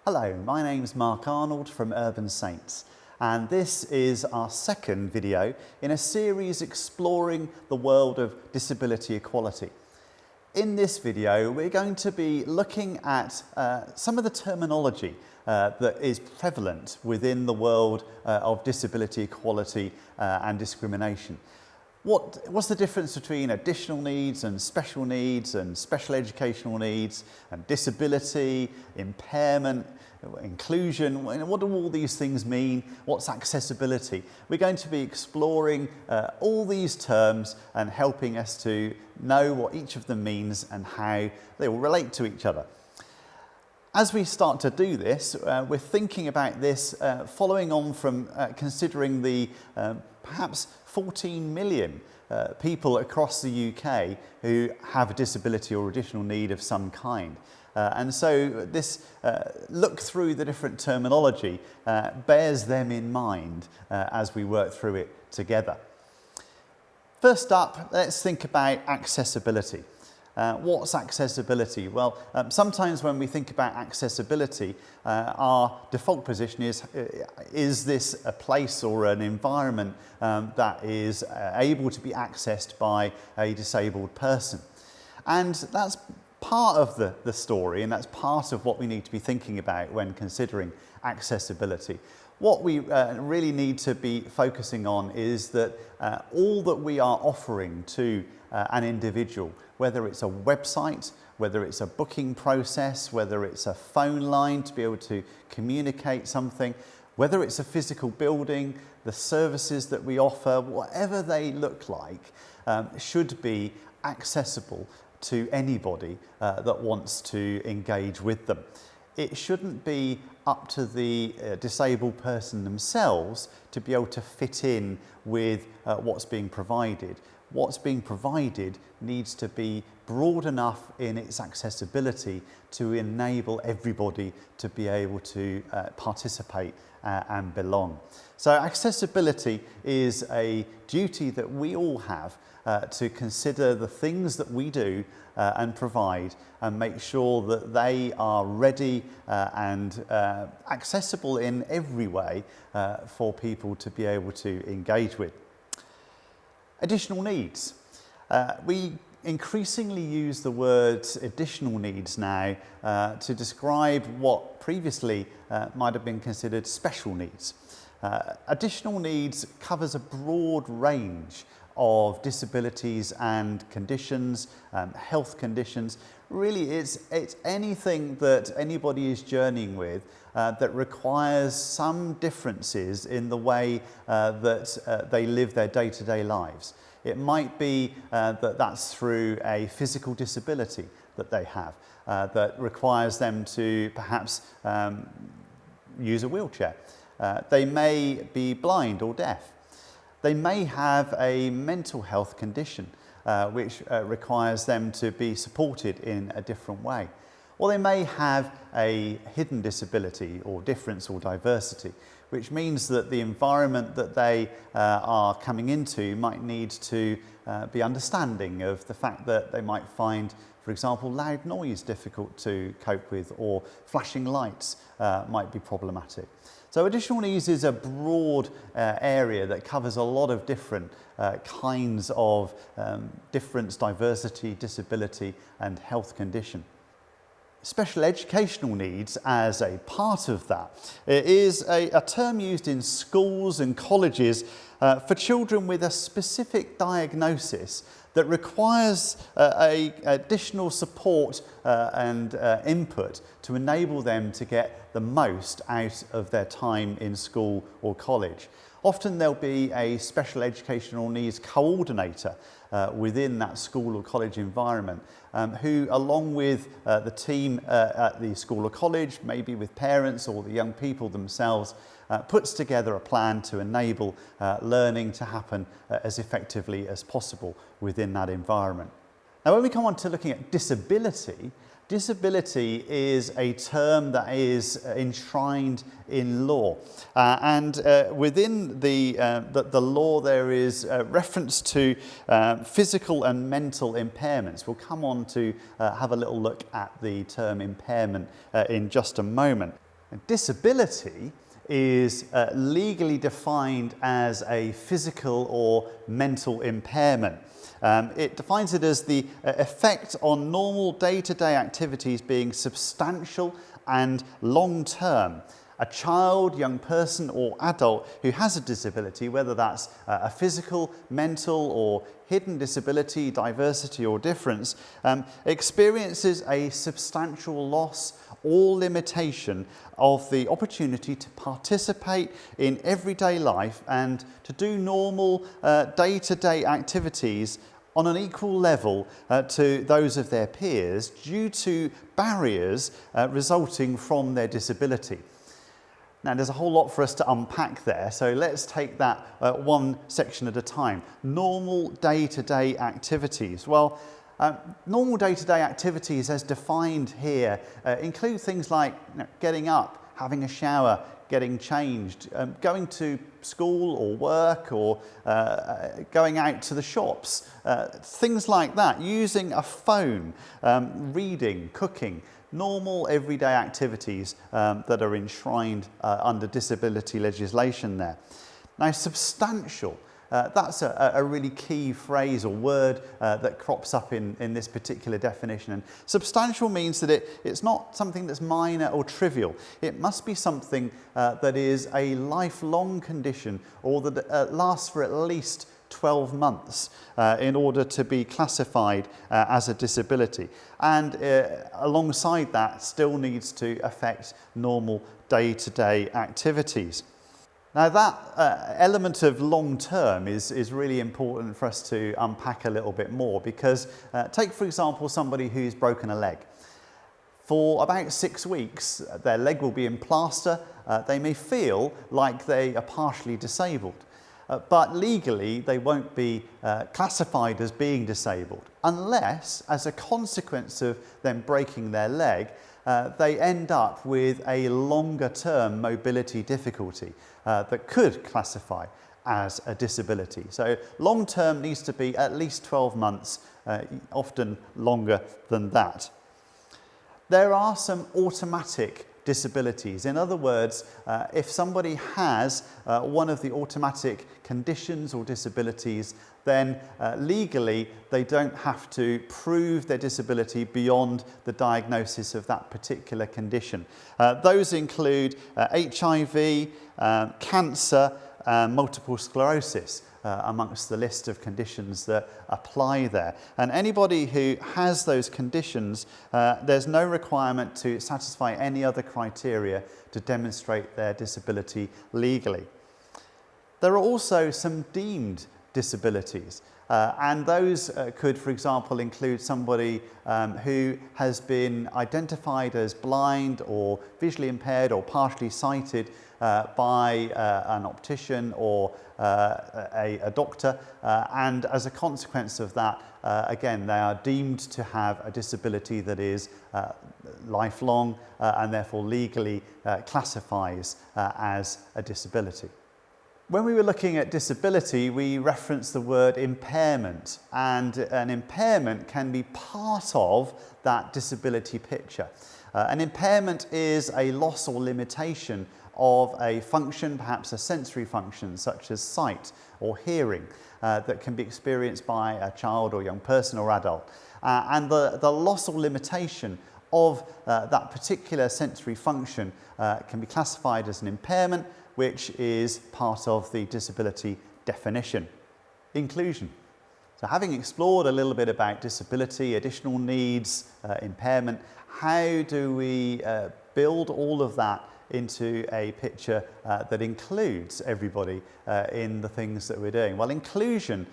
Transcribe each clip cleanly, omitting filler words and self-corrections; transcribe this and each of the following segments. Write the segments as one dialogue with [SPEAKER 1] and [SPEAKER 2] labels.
[SPEAKER 1] Hello, my name's Mark Arnold from Urban Saints, and this is our second video in a series exploring the world of disability equality. In this video, we're going to be looking at some of the terminology that is prevalent within the world of disability equality and discrimination. What's the difference between additional needs and special educational needs and disability, impairment, inclusion? What do all these things mean? What's accessibility? We're going to be exploring all these terms and helping us to know what each of them means and how they all relate to each other. As we start to do this, we're thinking about this following on from considering the perhaps 14 million people across the UK who have a disability or additional need of some kind. And so this look through the different terminology bears them in mind as we work through it together. First up, let's think about accessibility. What's accessibility? Well, sometimes when we think about accessibility, our default position is this a place or an environment that is able to be accessed by a disabled person? And that's part of the story, and that's part of what we need to be thinking about when considering accessibility. What we really need to be focusing on is that all that we are offering to an individual, whether it's a website, whether it's a booking process, whether it's a phone line to be able to communicate something, whether it's a physical building, the services that we offer, whatever they look like, should be accessible to anybody that wants to engage with them. It shouldn't be up to the disabled person themselves to be able to fit in with what's being provided. What's being provided needs to be broad enough in its accessibility to enable everybody to be able to participate and belong. So accessibility is a duty that we all have to consider the things that we do and provide and make sure that they are ready and accessible in every way for people to be able to engage with. Additional needs. We increasingly use the words additional needs now to describe what previously might have been considered special needs. Additional needs covers a broad range of disabilities and conditions, health conditions. Really, it's anything that anybody is journeying with that requires some differences in the way that they live their day-to-day lives. It might be that's through a physical disability that they have that requires them to perhaps use a wheelchair. They may be blind or deaf. They may have a mental health condition which requires them to be supported in a different way. Or they may have a hidden disability or difference or diversity, which means that the environment that they are coming into might need to be understanding of the fact that they might find, for example, loud noise difficult to cope with, or flashing lights might be problematic. So additional needs is a broad area that covers a lot of different kinds of difference, diversity, disability and health condition. Special educational needs as a part of that is a term used in schools and colleges for children with a specific diagnosis that requires additional support and input to enable them to get the most out of their time in school or college. Often there'll be a special educational needs coordinator within that school or college environment who, along with the team at the school or college, maybe with parents or the young people themselves, puts together a plan to enable learning to happen as effectively as possible within that environment. Now, when we come on to looking at disability, disability is a term that is enshrined in law, and within the law there is reference to physical and mental impairments. We'll come on to have a little look at the term impairment in just a moment. Disability is legally defined as a physical or mental impairment. It defines it as the effect on normal day-to-day activities being substantial and long-term. A child, young person or adult who has a disability, whether that's a physical, mental or hidden disability, diversity or difference, experiences a substantial loss or limitation of the opportunity to participate in everyday life and to do normal day-to-day activities on an equal level to those of their peers due to barriers resulting from their disability. Now, there's a whole lot for us to unpack there, so let's take that one section at a time. Normal day-to-day activities. Well, normal day-to-day activities as defined here include things like getting up, having a shower, getting changed, going to school or work or going out to the shops, things like that, using a phone, reading, cooking, normal everyday activities that are enshrined under disability legislation there. Now, substantial, that's a really key phrase or word that crops up in this particular definition. And substantial means that it's not something that's minor or trivial. It must be something that is a lifelong condition or that lasts for at least 12 months in order to be classified as a disability. And alongside that, still needs to affect normal day-to-day activities. Now, that element of long term is really important for us to unpack a little bit more because take, for example, somebody who's broken a leg. For about 6 weeks, their leg will be in plaster. They may feel like they are partially disabled. But legally, they won't be classified as being disabled unless, as a consequence of them breaking their leg, they end up with a longer-term mobility difficulty that could classify as a disability. So long-term needs to be at least 12 months, often longer than that. There are some automatic disabilities. In other words, if somebody has one of the automatic conditions or disabilities, then legally they don't have to prove their disability beyond the diagnosis of that particular condition. Those include HIV, cancer, multiple sclerosis, amongst the list of conditions that apply there. And anybody who has those conditions, there's no requirement to satisfy any other criteria to demonstrate their disability legally. There are also some deemed disabilities. And those could, for example, include somebody who has been identified as blind or visually impaired or partially sighted by an optician or a doctor, and as a consequence of that, again, they are deemed to have a disability that is lifelong and therefore legally classifies as a disability. When we were looking at disability, we referenced the word impairment, and an impairment can be part of that disability picture. An impairment is a loss or limitation of a function, perhaps a sensory function, such as sight or hearing, that can be experienced by a child or young person or adult. And the loss or limitation of that particular sensory function can be classified as an impairment, which is part of the disability definition. Inclusion. So having explored a little bit about disability, additional needs, impairment, how do we build all of that into a picture that includes everybody in the things that we're doing? Well, inclusion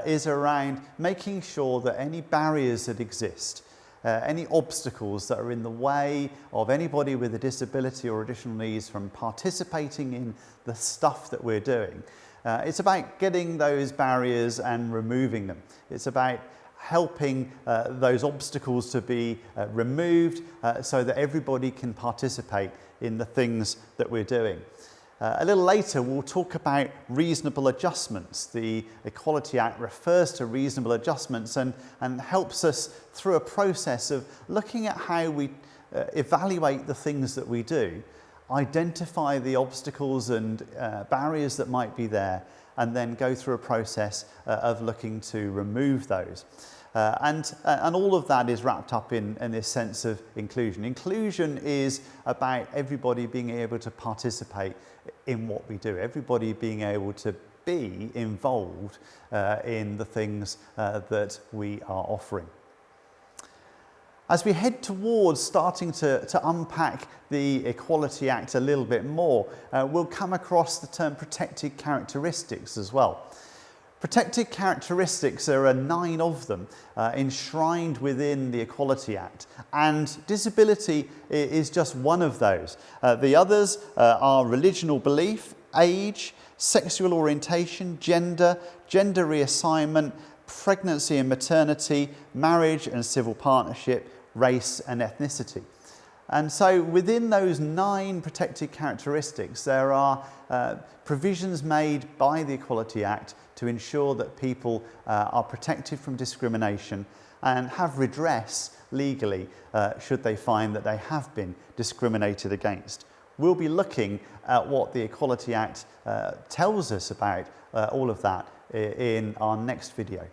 [SPEAKER 1] is around making sure that any barriers that exist, any obstacles that are in the way of anybody with a disability or additional needs from participating in the stuff that we're doing. It's about getting those barriers and removing them. It's about helping those obstacles to be removed so that everybody can participate in the things that we're doing. A little later, we'll talk about reasonable adjustments. The Equality Act refers to reasonable adjustments and helps us through a process of looking at how we evaluate the things that we do identify the obstacles and barriers that might be there, and then go through a process of looking to remove those. And all of that is wrapped up in this sense of inclusion. Inclusion is about everybody being able to participate in what we do, everybody being able to be involved in the things that we are offering. As we head towards starting to unpack the Equality Act a little bit more, we'll come across the term protected characteristics as well. Protected characteristics, there are 9 of them enshrined within the Equality Act, and disability is just one of those. The others are religion or belief, age, sexual orientation, gender, gender reassignment, pregnancy and maternity, marriage and civil partnership, race and ethnicity. And so within those 9 protected characteristics, there are provisions made by the Equality Act to ensure that people are protected from discrimination and have redress legally should they find that they have been discriminated against. We'll be looking at what the Equality Act tells us about all of that in our next video.